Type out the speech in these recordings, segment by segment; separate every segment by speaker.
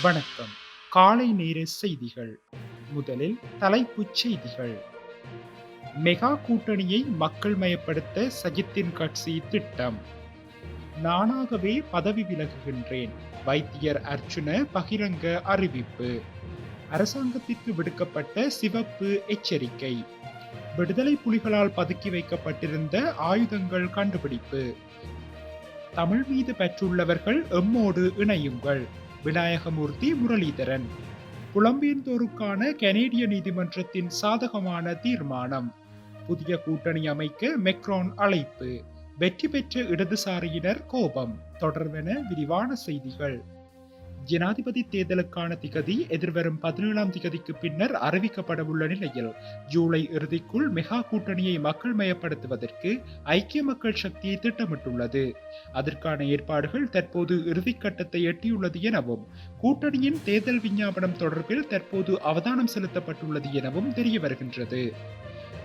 Speaker 1: வணக்கம். காலை நேர செய்திகள். முதலில் தலைப்புச் செய்திகள். மெகா கூட்டணியை மக்கள் மயப்படுத்த சஜித்தின் கட்சி திட்டம். நானாகவே பதவி விலகுகின்றேன். வைத்தியர் அர்ச்சுன பகிரங்க அறிவிப்பு. அரசாங்கத்திற்கு விடுக்கப்பட்ட சிவப்பு எச்சரிக்கை. விடுதலை புலிகளால் பதுக்கி வைக்கப்பட்டிருந்த ஆயுதங்கள் கண்டுபிடிப்பு. தமிழ் மீது பற்றுள்ளவர்கள் எம்மோடு இணையுங்கள். விநாயகமூர்த்தி முரளிதரன். புலம்பெயர்ந்தோருக்கான கனேடிய நீதிமன்றத்தின் சாதகமான தீர்மானம். புதிய கூட்டணி அமைக்க மெக்ரான் அழைப்பு. வெற்றி பெற்ற இடதுசாரியினர் கோபம். தொடர்வென விரிவான செய்திகள். ஜனாதிபதி தேர்தலுக்கான திகதி எதிர்வரும் 17ஆம் திகதிக்கு பின்னர் அறிவிக்கப்படவுள்ள நிலையில் ஜூலை இறுதிக்குள் மெகா கூட்டணியை மக்கள் மயப்படுத்துவதற்கு ஐக்கிய மக்கள் சக்தி திட்டமிட்டுள்ளது. அதற்கான ஏற்பாடுகள் தற்போது இறுதிக்கட்டத்தை எட்டியுள்ளது எனவும் கூட்டணியின் தேர்தல் விஞ்ஞாபனம் தொடர்பில் தற்போது அவதானம் செலுத்தப்பட்டுள்ளது எனவும் தெரிய வருகின்றது.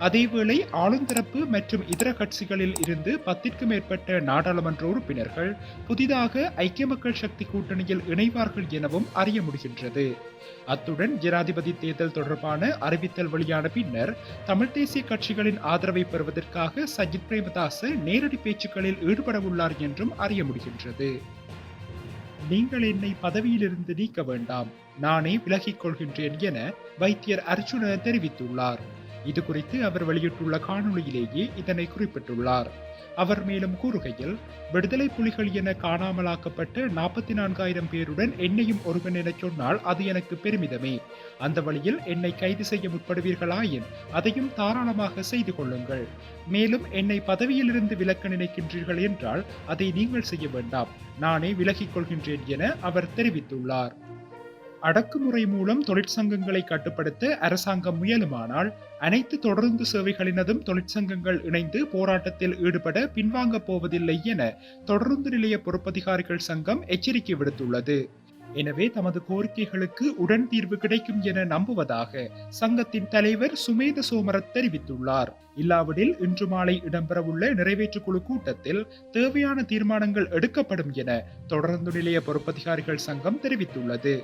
Speaker 1: அதேவேளை ஆளுந்தரப்பு மற்றும் இதர கட்சிகளில் இருந்து 10க்கும் மேற்பட்ட நாடாளுமன்ற உறுப்பினர்கள் புதிதாக ஐக்கிய மக்கள் சக்தி கூட்டணியில் இணைவார்கள் எனவும் அறிய முடிகின்றது. அத்துடன் ஜனாதிபதி தேர்தல் தொடர்பான அறிவித்தல் வெளியான பின்னர் தமிழ் தேசிய கட்சிகளின் ஆதரவை பெறுவதற்காக சஜித் பிரேமதாச நேரடி பேச்சுக்களில் ஈடுபடவுள்ளார் என்றும் அறிய முடிகின்றது. நீங்கள் என்னை பதவியிலிருந்து நீக்க வேண்டாம், நானே விலகிக் கொள்கின்றேன் என வைத்தியர் அர்ச்சுன தெரிவித்துள்ளார். இது குறித்து அவர் வெளியிட்டுள்ள காணொளியிலேயே இதனை குறிப்பிட்டுள்ளார். அவர் மேலும் கூறுகையில், விடுதலை புலிகள் என காணாமலாக்கப்பட்ட 44,000 பேருடன் என்னையும் ஒருவன் என சொன்னால் அது எனக்கு பெருமிதமே. அந்த வழியில் என்னை கைது செய்ய முற்படுவீர்களாயின் அதையும் தாராளமாக செய்து கொள்ளுங்கள். மேலும் என்னை பதவியிலிருந்து விலக்க நினைக்கின்றீர்கள் என்றால் அதை நீங்கள் செய்ய வேண்டாம், நானே விலகிக் கொள்கின்றேன் என அவர் தெரிவித்துள்ளார். அடக்குமுறை மூலம் தொழிற்சங்கங்களை கட்டுப்படுத்த அரசாங்கம் முயலுமானால் அனைத்து தொடர்ந்து சேவைகளினதும் தொழிற்சங்கங்கள் இணைந்து போராட்டத்தில் ஈடுபட பின்வாங்கப் போவதில்லை என தொடர்ந்து நிலைய பொறுப்பதிகாரிகள் சங்கம் எச்சரிக்கை விடுத்துள்ளது. எனவே தமது கோரிக்கைகளுக்கு உடன் தீர்வு கிடைக்கும் என நம்புவதாக சங்கத்தின் தலைவர் சுமேத சோமரத் தெரிவித்துள்ளார். இல்லாவிடில் இன்று மாலை இடம்பெறவுள்ள நிறைவேற்றுக்குழு கூட்டத்தில் தேவையான தீர்மானங்கள் எடுக்கப்படும் என தொடர்ந்து நிலைய பொறுப்பதிகாரிகள் சங்கம் தெரிவித்துள்ளது.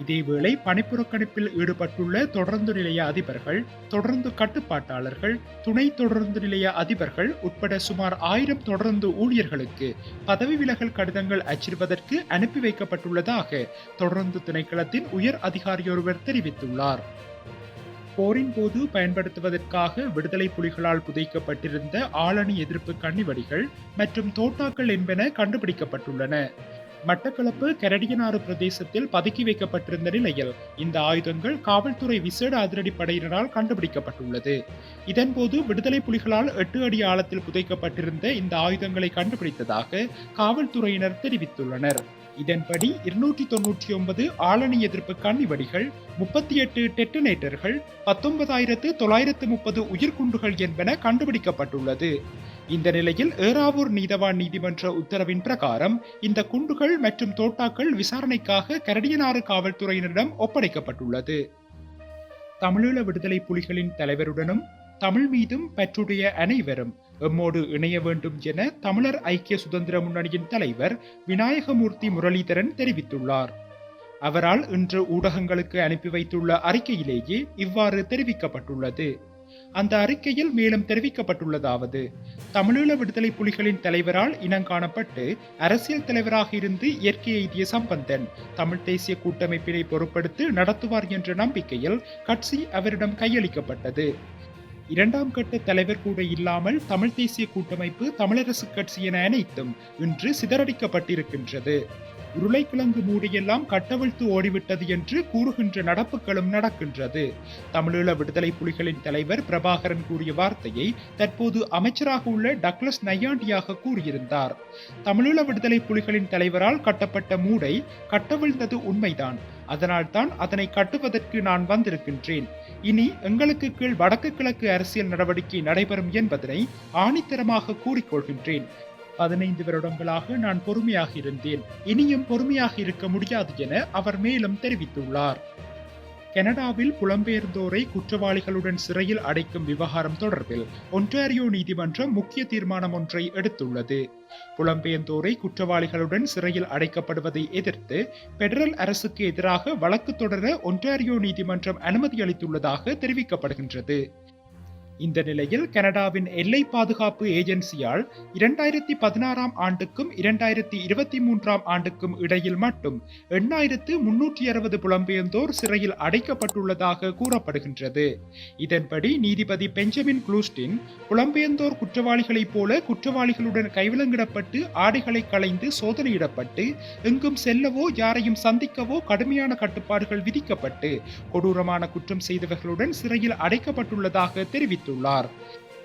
Speaker 1: இதேவேளை பணிப்புறக்கணிப்பில் ஈடுபட்டுள்ள தொடர்ந்து நிலைய அதிபர்கள், தொடர்ந்து கட்டுப்பாட்டாளர்கள், துணை தொடர்ந்து நிலைய அதிபர்கள் உட்பட சுமார் 1000 தொடர்ந்து ஊழியர்களுக்கு பதவி விலகல் கடிதங்கள் அச்சிடுவதற்கு அனுப்பி வைக்கப்பட்டுள்ளதாக தொடர்ந்து திணைக்களத்தின் உயர் அதிகாரியொருவர் தெரிவித்துள்ளார். போரின் போது பயன்படுத்துவதற்காக விடுதலை புலிகளால் புதைக்கப்பட்டிருந்த ஆளணி எதிர்ப்பு கண்ணிவடிகள் மற்றும் தோட்டாக்கள் என்பன கண்டுபிடிக்கப்பட்டுள்ளன. மட்டக்களப்பு கரடியனாறு பிரதேசத்தில் பதுக்கி வைக்கப்பட்டிருந்த நிலையில் இந்த ஆயுதங்கள் காவல்துறை விசேட அதிரடி படையினரால் கண்டுபிடிக்கப்பட்டுள்ளது. இதன்போது விடுதலை புலிகளால் 8 அடி ஆழத்தில் புதைக்கப்பட்டிருந்த இந்த ஆயுதங்களை கண்டுபிடித்ததாக காவல்துறையினர் தெரிவித்துள்ளனர். இதன்படி 299 ஆளணி எதிர்ப்பு கண்ணிவடிகள், 38 டெட்டனேட்டர்கள், 19,930 உயிர்குண்டுகள் என்பன கண்டுபிடிக்கப்பட்டுள்ளது. இந்த நிலையில் ஏறாவூர் நீதவான் நீதிமன்ற உத்தரவின் பிரகாரம் இந்த குண்டுகள் மற்றும் தோட்டாக்கள் விசாரணைக்காக கரடியனாறு காவல்துறையினரிடம் ஒப்படைக்கப்பட்டுள்ளது. தமிழீழ விடுதலை புலிகளின் தலைவருடனும் தமிழ் மீதும் பற்றுடைய அனைவரும் எம்மோடு இணைய வேண்டும் என தமிழர் ஐக்கிய சுதந்திர முன்னணியின் தலைவர் விநாயகமூர்த்தி முரளிதரன் தெரிவித்துள்ளார். அவரால் இன்று ஊடகங்களுக்கு அனுப்பி வைத்துள்ள அறிக்கையிலேயே இவ்வாறு தெரிவிக்கப்பட்டுள்ளது. அந்த அறிக்கையில் மேலும் தெரிவிக்கப்பட்டுள்ளதாவது: தமிழீழ விடுதலை புலிகளின் தலைவரால் இனங்காணப்பட்டு அரசியல் தலைவராக இருந்து இயற்கை எய்திய சம்பந்தன் தமிழ் தேசிய கூட்டமைப்பினை பொறுப்படுத்தி நடத்துவார் என்ற நம்பிக்கையில் கட்சி அவரிடம் கையளிக்கப்பட்டது. 2ஆம் கட்ட தலைவர் கூட இல்லாமல் தமிழ் தேசிய கூட்டமைப்பு, தமிழரசு கட்சி என அனைத்தும் இன்று சிதறடிக்கப்பட்டிருக்கின்றது. உருளைக்கிழங்கு மூடியெல்லாம் கட்டவிழ்த்து ஓடிவிட்டது என்று கூறுகின்ற நடப்புகளும் நடக்கின்றது. தமிழீழ விடுதலை புலிகளின் தலைவர் பிரபாகரன் கூறிய வார்த்தையை தற்போது அமைச்சராக உள்ள டக்ளஸ் நையாண்டியாக கூறியிருந்தார். தமிழீழ விடுதலை புலிகளின் தலைவரால் கட்டப்பட்ட மூடை கட்டவிழ்ந்தது உண்மைதான். அதனால்தான் அதனை கட்டுவதற்கு நான் வந்திருக்கின்றேன். இனி எங்களுக்கு கீழ் வடக்கு கிழக்கு அரசியல் நடவடிக்கை நடைபெறும் என்பதனை ஆணித்தரமாக கூறிக்கொள்கின்றேன். 15 வருடங்களாக நான் பொறுமையாக இருந்தேன், இனியும் பொறுமையாக இருக்க முடியாது என அவர் மேலும் தெரிவித்துள்ளார். கனடாவில் புலம்பெயர்ந்தோரை குற்றவாளிகளுடன் சிறையில் அடைக்கும் விவகாரம் தொடர்பில் ஒன்டாரியோ நீதிமன்றம் முக்கிய தீர்மானம் ஒன்றை எடுத்துள்ளது. புலம்பெயர்ந்தோரை குற்றவாளிகளுடன் சிறையில் அடைக்கப்படுவதை எதிர்த்து பெடரல் அரசுக்கு எதிராக வழக்கு தொடர ஒன்டாரியோ நீதிமன்றம் அனுமதி அளித்துள்ளதாக தெரிவிக்கப்படுகின்றது. இந்த நிலையில் கனடாவின் எல்லை பாதுகாப்பு ஏஜென்சியால் 2016 ஆண்டுக்கும் 2023 ஆண்டுக்கும் இடையில் மட்டும் 8360 புலம்பெயர்ந்தோர் சிறையில் அடைக்கப்பட்டுள்ளதாக கூறப்படுகின்றது. இதன்படி நீதிபதி பெஞ்சமின் க்ளூஸ்டின் புலம்பெயர்ந்தோர் குற்றவாளிகளைப் போல குற்றவாளிகளுடன் கைவிலங்கிடப்பட்டு ஆடைகளை களைந்து சோதனையிடப்பட்டு எங்கும் செல்லவோ யாரையும் சந்திக்கவோ கடுமையான கட்டுப்பாடுகள் விதிக்கப்பட்டு கொடூரமான குற்றம் செய்தவர்களுடன் சிறையில் அடைக்கப்பட்டுள்ளதாக தெரிவித்துள்ளார்.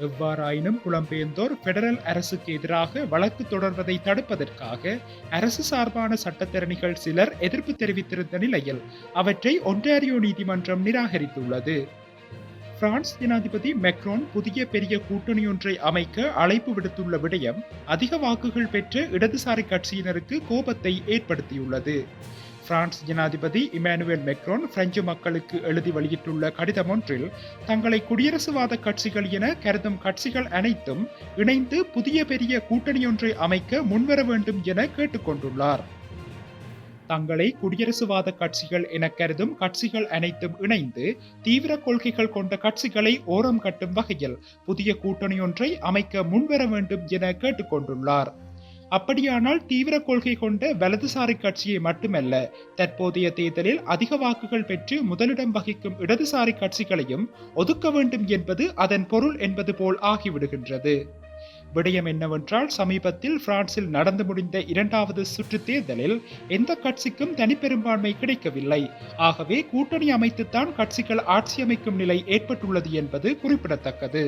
Speaker 1: எவ்வாறாயினும் புலம்பெயர்ந்தோர் பெடரல் அரசுக்கு எதிராக வழக்கு தொடர்வதை தடுப்பதற்காக அரசு சார்பான சட்டத்தரணிகள் சிலர் எதிர்ப்பு தெரிவித்திருந்த நிலையில் அவற்றை ஒன்டாரியோ நீதிமன்றம் நிராகரித்துள்ளது. பிரான்ஸ் ஜனாதிபதி மெக்ரோன் புதிய பெரிய கூட்டணியொன்றை அமைக்க அழைப்பு விடுத்துள்ள விடயம் அதிக வாக்குகள் பெற்ற இடதுசாரி கட்சியினருக்கு கோபத்தை ஏற்படுத்தியுள்ளது. பிரான்ஸ் ஜனாதிபதி இமானுவேல் மெக்ரோன் பிரெஞ்சு மக்களுக்கு எழுதி வெளியிட்டுள்ள கடிதம் ஒன்றில் தங்களை குடியரசுவாத கட்சிகள் என கருதும் கட்சிகள் அனைத்தும் இணைந்து புதிய பெரிய கூட்டணியொன்றை அமைக்க முன்வர வேண்டும் என கேட்டுக்கொண்டுள்ளார். தங்களை குடியரசுவாத கட்சிகள் என கருதும் கட்சிகள் அனைத்தும் இணைந்து தீவிர கொள்கைகள் கொண்ட கட்சிகளை ஓரம் கட்டும் வகையில் புதிய கூட்டணியொன்றை அமைக்க முன்வர வேண்டும் என கேட்டுக்கொண்டுள்ளார். அப்படியானால் தீவிர கொள்கை கொண்ட வலதுசாரி கட்சியை மட்டுமல்ல, தற்போதைய தேர்தலில் அதிக வாக்குகள் பெற்று முதலிடம் வகிக்கும் இடதுசாரி கட்சிகளையும் ஒதுக்க வேண்டும் என்பது அதன் பொருள் என்பது போல் ஆகிவிடுகின்றது. விடயம் என்னவென்றால், சமீபத்தில் பிரான்சில் நடந்து முடிந்த 2வது சுற்று தேர்தலில் எந்த கட்சிக்கும் தனிப்பெரும்பான்மை கிடைக்கவில்லை. ஆகவே கூட்டணி அமைத்துத்தான் கட்சிகள் ஆட்சி அமைக்கும் நிலை ஏற்பட்டுள்ளது என்பது குறிப்பிடத்தக்கது.